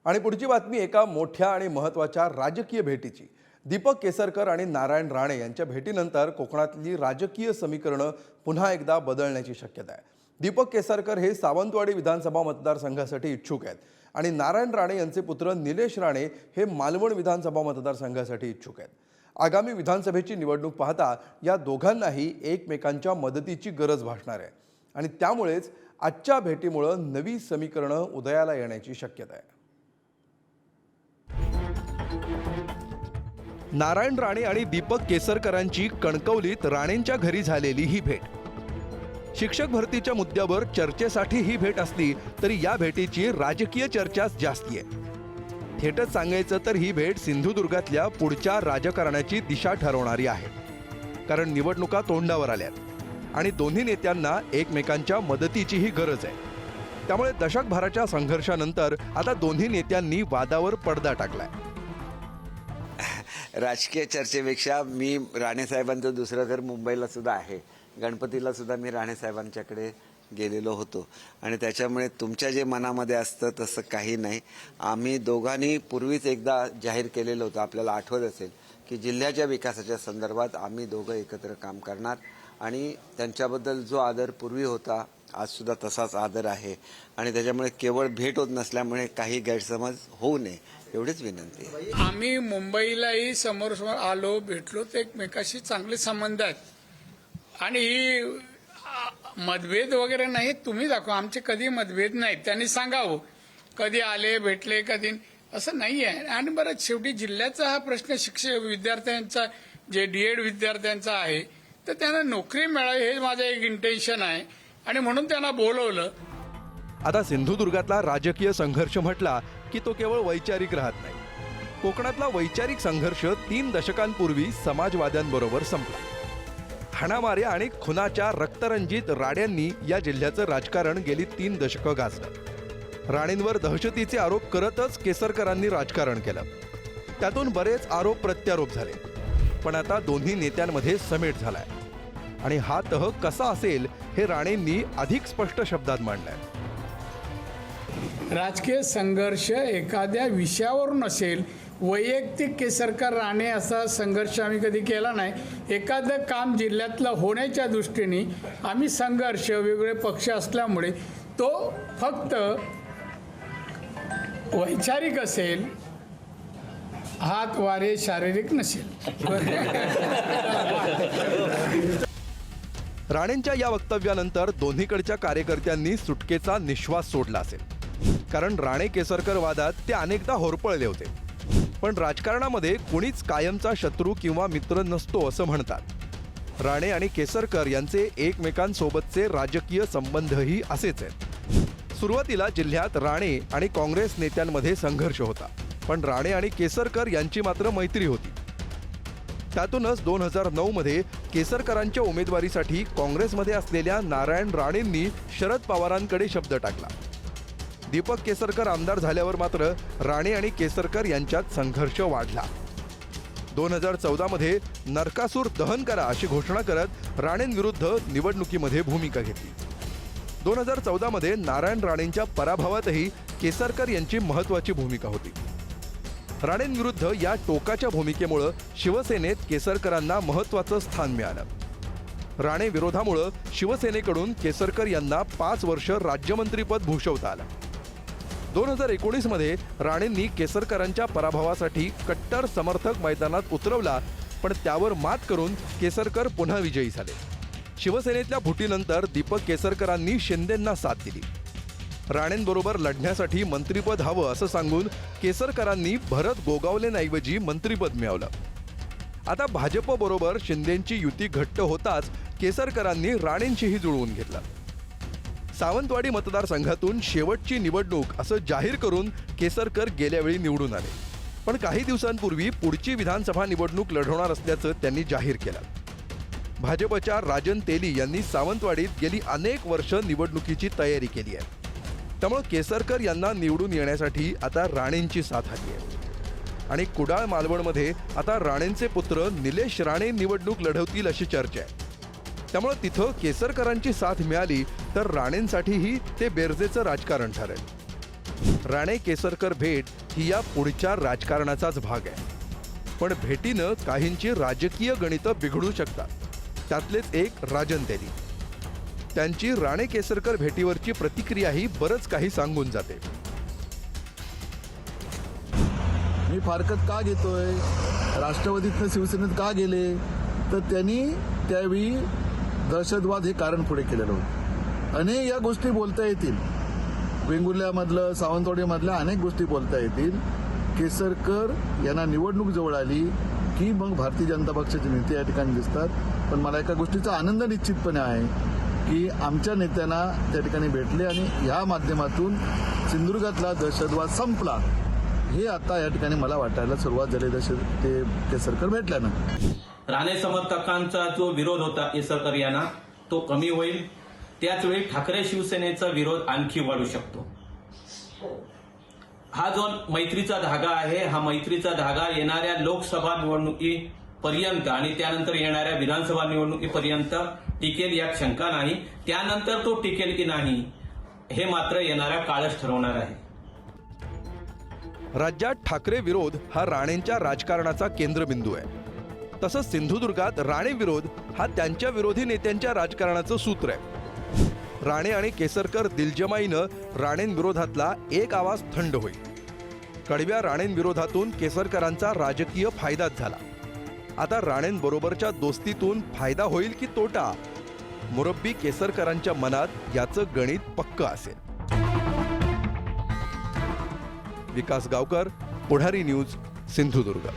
आणि पुढची बातमी एका मोठ्या आणि महत्त्वाच्या राजकीय भेटीची। दीपक केसरकर आणि नारायण राणे यांच्या भेटीनंतर कोकणातली राजकीय समीकरणं पुन्हा एकदा बदलण्याची शक्यता आहे। दीपक केसरकर हे सावंतवाडी विधानसभा मतदारसंघासाठी इच्छुक आहेत आणि नारायण राणे यांचे पुत्र निलेश राणे हे मालवण विधानसभा मतदारसंघासाठी इच्छुक आहेत। आगामी विधानसभेची निवडणूक पाहता या दोघांनाही एकमेकांच्या मदतीची गरज भासणार आहे आणि त्यामुळेच आजच्या भेटीमुळे नवी समीकरणं उदयाला येण्याची शक्यता आहे। नारायण राणे आणि दीपक केसरकरांची कणकवलीत राणेंच्या घरी झालेली ही भेट शिक्षक भरतीच्या मुद्द्यावर चर्चेसाठी ही भेट असली तरी या भेटीची राजकीय चर्चाच जास्ती आहे। थेटच सांगायचं तर ही भेट सिंधुदुर्गातल्या पुढच्या राजकारणाची दिशा ठरवणारी आहे, कारण निवडणुका तोंडावर आल्यात आणि दोन्ही नेत्यांना एकमेकांच्या मदतीचीही गरज आहे। त्यामुळे दशकभराच्या संघर्षानंतर आता दोन्ही नेत्यांनी वादावर पडदा टाकलाय। राजकीय चर्चेपेक्षा मी राणेसाहेबांचं दुसरं घर मुंबईला सुद्धा आहे। गणपतीला सुद्धा मी राणेसाहेबांच्याकडे गेलेलो होतो आणि त्याच्यामुळे तुमच्या जे मनामध्ये असतं तसं काही नाही। आम्ही दोघांनी पूर्वीच एकदा जाहीर केलेलं होतं, आपल्याला आठवत असेल की जिल्ह्याच्या विकासाच्या संदर्भात आम्ही दोघं एकत्र काम करणार आणि त्यांच्याबद्दल जो आदर पूर्वी होता आज सुद्धा तसाच आदर आहे आणि त्याच्यामुळे केवळ भेट होत नसल्यामुळे काही गैरसमज होऊ नये एवढीच विनंती आहे। आम्ही मुंबईलाही समोर आलो, भेटलो, तर एकमेकाशी चांगले संबंध आहेत आणि मतभेद वगैरे नाही, तुम्ही दाखवा, आमचे कधी मतभेद नाहीत। त्यांनी सांगावं कधी आले भेटले कधी, असं नाही आहे। आणि बरं, शेवटी जिल्ह्याचा हा प्रश्न शिक्षक विद्यार्थ्यांचा, जे डीएड विद्यार्थ्यांचा आहे, तर त्यांना नोकरी मिळावी हे माझं एक इंटेन्शन आहे आणि म्हणून त्यांना बोलवलं। आता सिंधुदुर्गातला राजकीय संघर्ष म्हटला की तो केवळ वैचारिक राहत नाही। कोकणातला वैचारिक संघर्ष 3 दशकांपूर्वी समाजवाद्यांबरोबर संपला। हाणामाऱ्या आणि खुनाच्या रक्तरंजित राड्यांनी या जिल्ह्याचं राजकारण गेली 3 दशकं गाजलं। राणेंवर दहशतीचे आरोप करतच केसरकरांनी राजकारण केलं। त्यातून बरेच आरोप प्रत्यारोप झाले, पण आता दोन्ही नेत्यांमध्ये समेट झालाय आणि हा तह कसा असेल हे राणेंनी अधिक स्पष्ट शब्दात मांडलंय। राजकीय संघर्ष एखाद्या विषयावरून असेल, वैयक्तिक केसरकर राणे असा संघर्ष आम्ही कधी केला नाही। एखादं काम जिल्ह्यातलं होण्याच्या दृष्टीने आम्ही संघर्ष, वेगवेगळे पक्ष असल्यामुळे तो फक्त वैचारिक असेल, हात वारे शारीरिक नसेल। राणेंच्या या वक्तव्यानंतर दोन्हीकडच्या कार्यकर्त्यांनी सुटकेचा निश्वास सोडला असेल, कारण राणे केसरकर वादात ते अनेकदा होरपळले होते। पण राजकारणामध्ये कुणीच कायमचा शत्रू किंवा मित्र नसतो असं म्हणतात। राणे आणि केसरकर यांचे एकमेकांसोबतचे राजकीय संबंधही असेच आहेत। सुरुवातीला जिल्ह्यात राणे आणि काँग्रेस नेत्यांमध्ये संघर्ष होता, पण राणे आणि केसरकर यांची मात्र मैत्री होती। त्यातूनच 2009 मध्ये केसरकरांच्या उमेदवारीसाठी काँग्रेसमध्ये असलेल्या नारायण राणेंनी शरद पवारांकडे शब्द टाकला। दीपक केसरकर आमदार झाल्यावर मात्र राणे आणि केसरकर यांच्यात संघर्ष वाढला। 2014 मध्ये नरकासूर दहन करा अशी घोषणा करत राणेंविरुद्ध निवडणुकीमध्ये भूमिका घेतली। 2014 मध्ये नारायण राणेंच्या पराभवातही केसरकर यांची महत्त्वाची भूमिका होती। राणेंविरुद्ध या टोकाच्या भूमिकेमुळे शिवसेनेत केसरकरांना महत्त्वाचं स्थान मिळालं। राणे विरोधामुळे शिवसेनेकडून केसरकर यांना 5 वर्ष राज्यमंत्रीपद भूषवता आलं। 2019 मध्ये राणेंनी केसरकरांच्या पराभवासाठी कट्टर समर्थक मैदानात उतरवला, पण त्यावर मात करून केसरकर पुन्हा विजयी झाले। शिवसेनेतल्या फुटीनंतर दीपक केसरकरांनी शिंदेंना साथ दिली। राणेंबरोबर लढण्यासाठी मंत्रिपद हवं असं सांगून केसरकरांनी भरत गोगावलेंऐवजी मंत्रिपद मिळवलं। आता भाजपबरोबर शिंदेंची युती घट्ट होताच केसरकरांनी राणेंशीही जुळवून घेतलं। सावंतवाडी मतदारसंघातून शेवटची निवडणूक असं जाहीर करून केसरकर गेल्या वेळी निवडून आले, पण काही दिवसांपूर्वी पुढची विधानसभा निवडणूक लढवणार असल्याचं त्यांनी जाहीर केलं। भाजपच्या राजन तेली यांनी सावंतवाडीत गेली अनेक वर्ष निवडणुकीची तयारी केली आहे। त्यामुळे केसरकर यांना निवडून येण्यासाठी आता राणेंची साथ आली आहे आणि कुडाळ मालवणमध्ये आता राणेंचे पुत्र निलेश राणे निवडणूक लढवतील अशी चर्चा आहे। त्यामुळे तिथं केसरकरांची साथ मिळाली तर राणेंसाठीही ते बेरजेचं राजकारण ठरेल। राणे केसरकर भेट ही या पुढच्या राजकारणाचाच भाग आहे. पण भेटीनं काहींची राजकीय गणितं बिघडू शकतात. त्यातलेच एक राजन तेली. त्यांची राणे केसरकर भेटीवरची प्रतिक्रियाही बरंच काही सांगून जाते. मी फारकत का घेतोय, राष्ट्रवादीतनं शिवसेनेत का गेले, तर त्यांनी त्यावेळी दहशतवाद हे कारण पुढे केलेलं होतं. अनेक या गोष्टी बोलता येतील, वेंगुर्ल्यामधलं सावंतवाडीमधल्या अनेक गोष्टी बोलता येतील. केसरकर यांना निवडणूक जवळ आली की मग भारतीय जनता पक्षाचे नेते या ठिकाणी दिसतात. पण मला एका गोष्टीचा आनंद निश्चितपणे आहे की आमच्या नेत्यांना त्या ठिकाणी भेटले आणि या माध्यमातून सिंधुदुर्गातला दहशतवाद संपला हे आता या ठिकाणी मला वाटायला सुरुवात झाली ते केसरकर भेटल्यानं. राणे समर्थकांचा जो विरोध होता केसरकर यांना तो कमी होईल. त्याचवेळी ठाकरे शिवसेनेचा विरोध आणखी वाढू शकतो. हा जो मैत्रीचा धागा आहे, हा मैत्रीचा धागा येणाऱ्या लोकसभा निवडणुकीपर्यंत आणि त्यानंतर येणाऱ्या विधानसभा निवडणुकीपर्यंत टिकेल यात शंका नाही. त्यानंतर तो टिकेल की नाही हे मात्र येणाऱ्या काळच ठरवणार आहे. राज्यात ठाकरे विरोध हा राणेंच्या राजकारणाचा केंद्रबिंदू आहे. तसंच सिंधुदुर्गात राणे विरोध हा त्यांच्या विरोधी नेत्यांच्या राजकारणाचं सूत्र आहे. राणे आणि केसरकर दिलजमाईनं राणेंविरोधातला एक आवाज थंड होईल. कडव्या राणेंविरोधातून केसरकरांचा राजकीय फायदाच झाला. आता राणेंबरोबरच्या दोस्तीतून फायदा होईल की तोटा, मुरब्बी केसरकरांच्या मनात याचं गणित पक्कं असेल. विकास गावकर, पुढारी न्यूज, सिंधुदुर्ग.